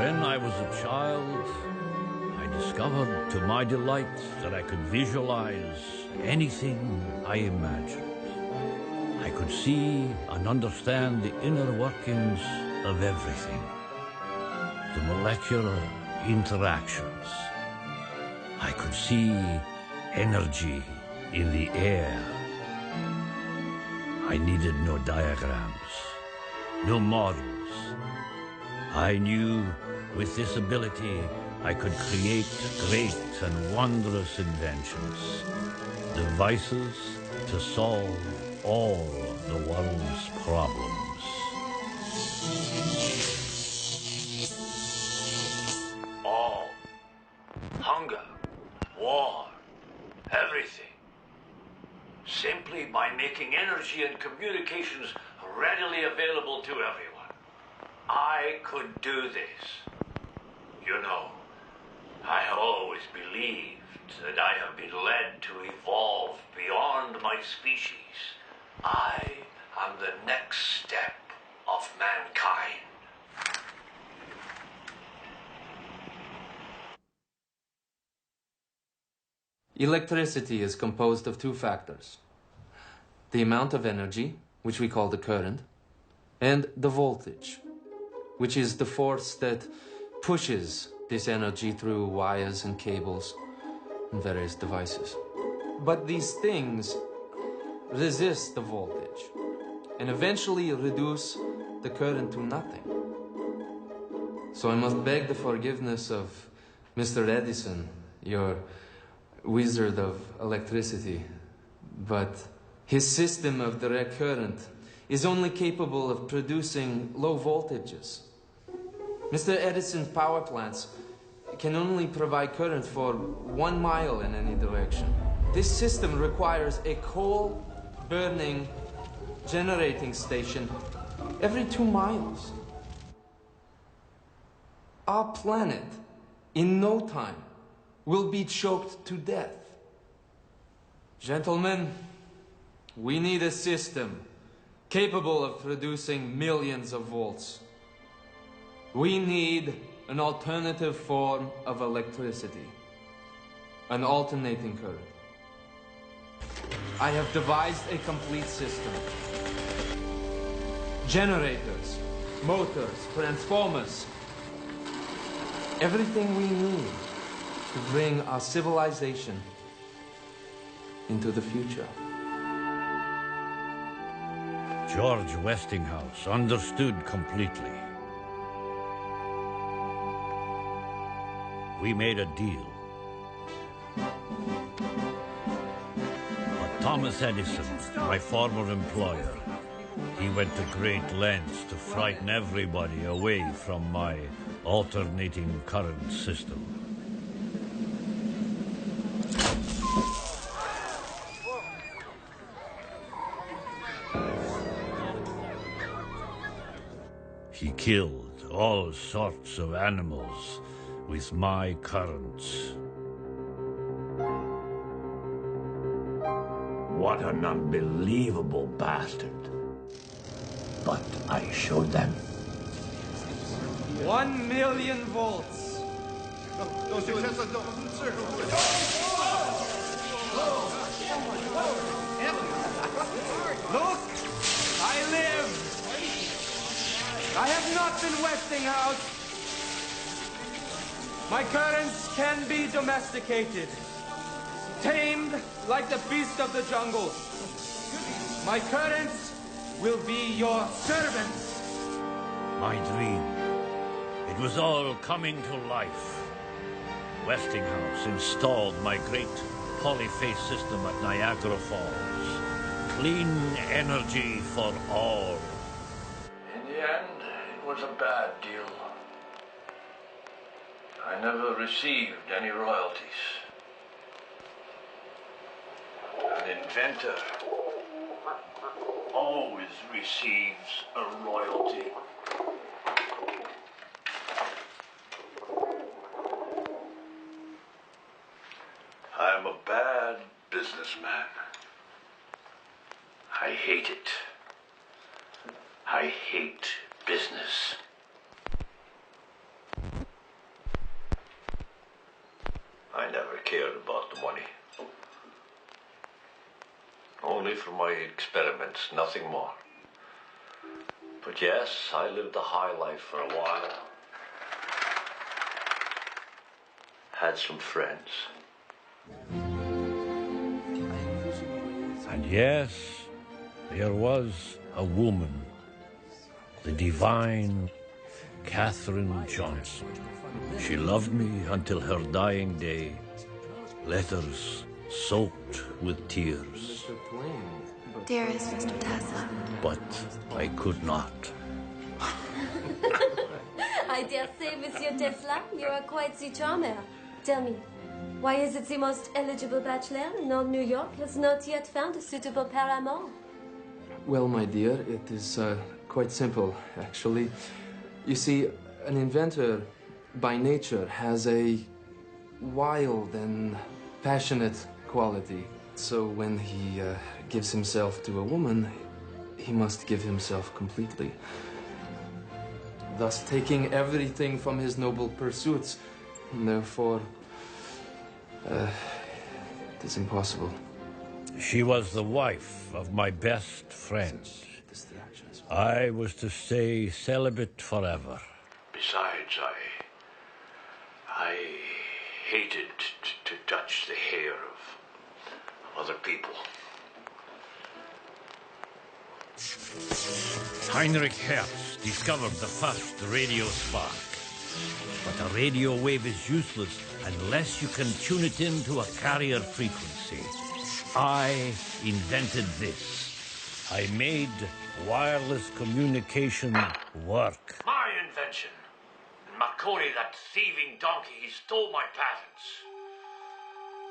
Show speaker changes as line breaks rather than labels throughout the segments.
When I was a child, I discovered to my delight that I could visualize anything I imagined. I could see and understand the inner workings of everything, the molecular interactions. I could see energy in the air. I needed no diagrams, no models. I knew with this ability I could create great and wondrous inventions, devices to solve all the world's problems. All. Hunger, war, everything. Simply by making energy and communications readily available to everyone. I could do this. You know, I have always believed that I have been led to evolve beyond my species. I am the next step of mankind.
Electricity is composed of two factors: the amount of energy, which we call the current, and the voltage, which is the force that pushes this energy through wires and cables and various devices. But these things resist the voltage and eventually reduce the current to nothing. So I must beg the forgiveness of Mr. Edison, your wizard of electricity, but his system of direct current is only capable of producing low voltages. Mr. Edison's power plants can only provide current for 1 mile in any direction. This system requires a coal-burning generating station every 2 miles. Our planet, in no time, will be choked to death. Gentlemen, we need a system capable of producing millions of volts. We need an alternative form of electricity, an alternating current. I have devised a complete system. Generators, motors, transformers, everything we need to bring our civilization into the future.
George Westinghouse understood completely. We made a deal. But Thomas Edison, my former employer, he went to great lengths to frighten everybody away from my alternating current system. He killed all sorts of animals with my currents. What an unbelievable bastard. But I showed them.
1 million volts. Look, I live. I have not been Westinghouse. My currents can be domesticated, tamed like the beast of the jungle. My currents will be your servants.
My dream, it was all coming to life. Westinghouse installed my great polyphase system at Niagara Falls. Clean energy for all. In the end, it was a bad deal. I never received any royalties. An inventor always receives a royalty. I am a bad businessman. I hate it. I hate business.
cared about the money. Only for my experiments, nothing more. But yes, I lived a high life for a while. Had some friends.
And yes, there was a woman, the divine Catherine Johnson. She loved me until her dying day, letters soaked with tears.
Dearest Mr. Tesla.
But I could not.
I dare say, Monsieur Tesla, you are quite the charmer. Tell me, why is it the most eligible bachelor in all New York has not yet found a suitable paramour?
Well, my dear, it is quite simple, actually. You see, an inventor by nature has a wild and passionate quality. So when he gives himself to a woman, he must give himself completely. Thus taking everything from his noble pursuits. And therefore, it is impossible.
She was the wife of my best friend. I was to stay celibate forever.
Besides, I hated to touch the hair of other people.
Heinrich Hertz discovered the first radio spark. But a radio wave is useless unless you can tune it into a carrier frequency. I invented this. I made wireless communication work.
My invention. Marconi, that thieving donkey, he stole my patents.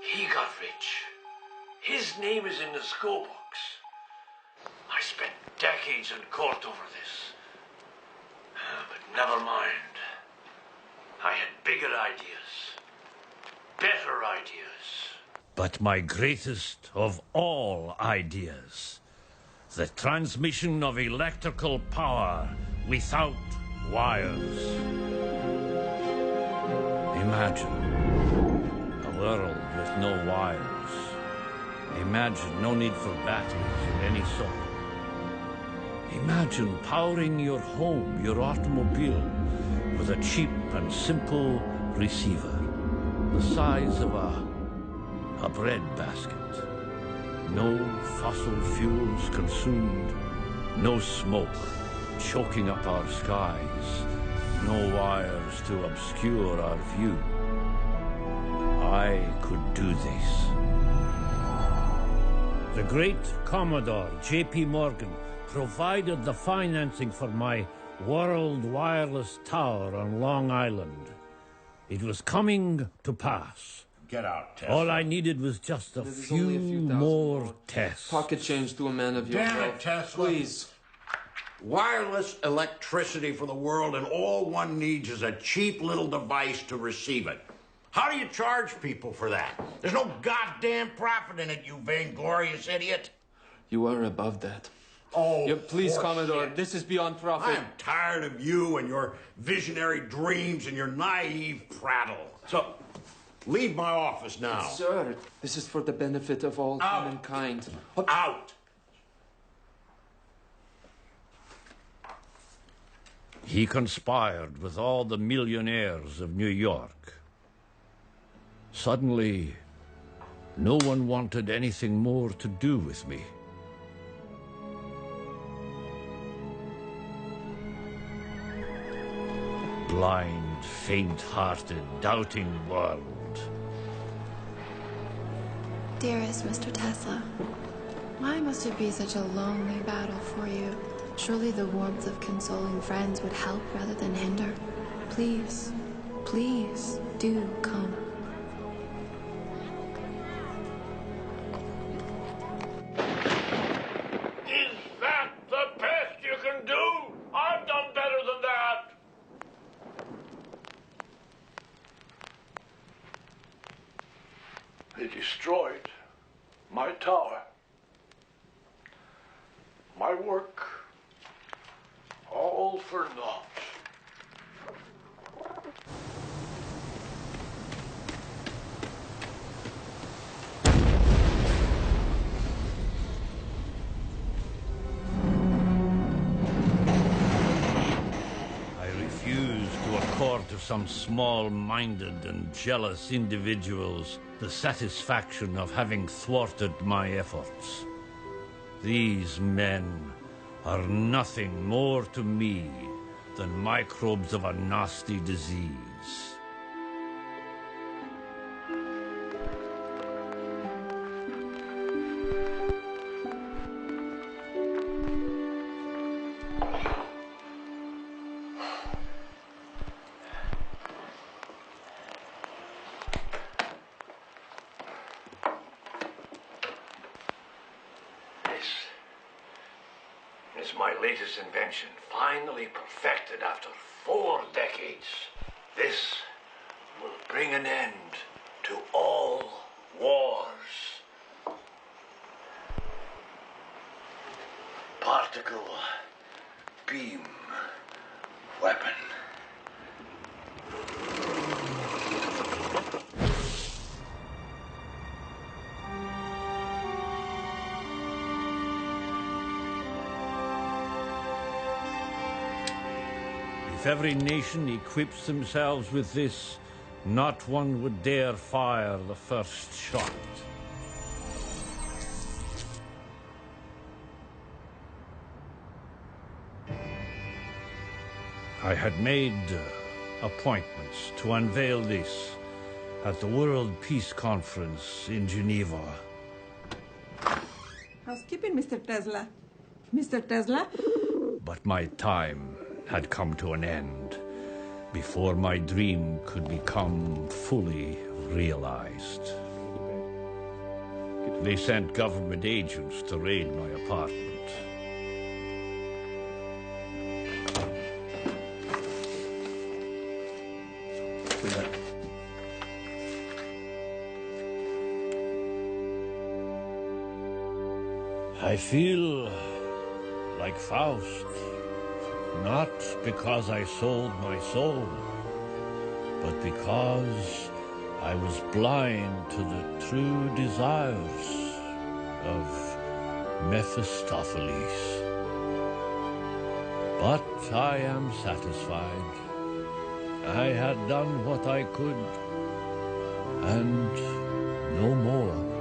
He got rich. His name is in the school books. I spent decades in court over this. But never mind. I had bigger ideas. Better ideas.
But my greatest of all ideas, the transmission of electrical power without wires. Imagine a world with no wires. Imagine no need for batteries of any sort. Imagine powering your home, your automobile, with a cheap and simple receiver, the size of a bread basket. No fossil fuels consumed, no smoke choking up our skies, no wires to obscure our view. I could do this. The great Commodore J.P. Morgan provided the financing for my World Wireless Tower on Long Island. It was coming to pass.
Get out, Tesla.
All I needed was just a few more tests.
Pocket change to a man of your
Damn it,
wealth.
Tesla.
Please.
Wireless electricity for the world, and all one needs is a cheap little device to receive it. How do you charge people for that? There's no goddamn profit in it, you vainglorious idiot.
You are above that.
Oh,
Yeah, please, Commodore,
shit.
this is beyond profit.
I am tired of you and your visionary dreams and your naive prattle. So, leave my office now.
Sir, this is for the benefit of all
Out.
humankind.
Out!
He conspired with all the millionaires of New York. Suddenly, no one wanted anything more to do with me. Blind, faint-hearted, doubting world.
Dearest Mr. Tesla, why must it be such a lonely battle for you? Surely the warmth of consoling friends would help rather than hinder. Please, please do come.
Is that the best you can do? I've done better than that. They destroyed my tower. My work. All for naught.
to some small-minded and jealous individuals the satisfaction of having thwarted my efforts. These men are nothing more to me than microbes of a nasty disease.
This is my latest invention, finally perfected after 4 decades. This will bring an end to all wars. Particle beam weapon.
If every nation equips themselves with this, not one would dare fire the first shot. I had made appointments to unveil this at the World Peace Conference in Geneva.
Housekeeping, Mr. Tesla. Mr. Tesla?
But my time had come to an end before my dream could become fully realized. They sent government agents to raid my apartment. I feel like Faust. Not because I sold my soul, but because I was blind to the true desires of Mephistopheles. But I am satisfied. I had done what I could, and no more.